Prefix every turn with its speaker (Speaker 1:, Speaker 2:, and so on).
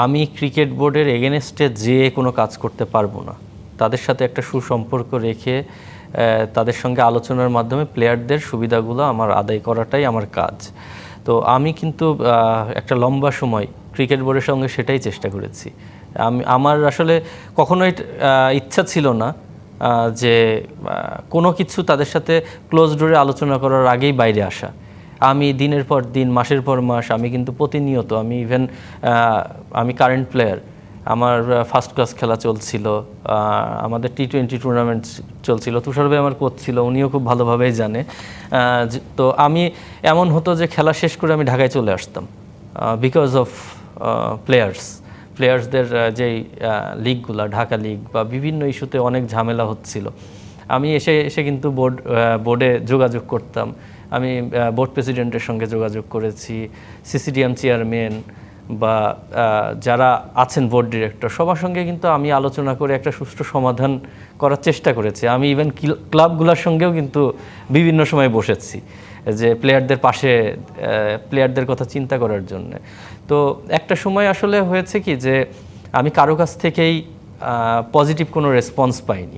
Speaker 1: আমি ক্রিকেট বোর্ডের এগেনস্টে যেয়ে কোনো কাজ করতে পারবো না। তাদের সাথে একটা সুসম্পর্ক রেখে তাদের সঙ্গে আলোচনার মাধ্যমে প্লেয়ারদের সুবিধাগুলো আমার আদায় করাটাই আমার কাজ। তো আমি কিন্তু একটা লম্বা সময় ক্রিকেট বোর্ডের সঙ্গে সেটাই চেষ্টা করেছি। আমার আসলে কখনোই ইচ্ছা ছিল না যে কোনো কিছু তাদের সাথে ক্লোজ ডোরে আলোচনা করার আগেই বাইরে আসা। আমি দিনের পর দিন, মাসের পর মাস আমি কিন্তু প্রতিনিয়ত আমি কারেন্ট প্লেয়ার, আমার ফার্স্ট ক্লাস খেলা চলছিল, আমাদের টি-20 টুর্নামেন্ট চলছিল। তুষার ভাই আমার কোচ ছিল, উনিও খুব ভালোভাবেই জানে। তো আমি এমন হতো যে খেলা শেষ করে আমি ঢাকায় চলে আসতাম বিকজ অফ প্লেয়ার্সদের যেই লিগগুলা, ঢাকা লিগ বা বিভিন্ন ইস্যুতে অনেক ঝামেলা হচ্ছিল। আমি এসে কিন্তু বোর্ডে যোগাযোগ করতাম। আমি বোর্ড প্রেসিডেন্টের সঙ্গে যোগাযোগ করেছি, সিসিডিএম চেয়ারম্যান বা যারা আছেন বোর্ড ডিরেক্টর, সবার সঙ্গে কিন্তু আমি আলোচনা করে একটা সুষ্ঠু সমাধান করার চেষ্টা করেছি। আমি ইভেন ক্লাবগুলোর সঙ্গেও কিন্তু বিভিন্ন সময় বসেছি যে প্লেয়ারদের পাশে, প্লেয়ারদের কথা চিন্তা করার জন্য। তো একটা সময় আসলে হয়েছে কি যে আমি কারো কাছ থেকেই পজিটিভ কোনো রেসপন্স পাইনি।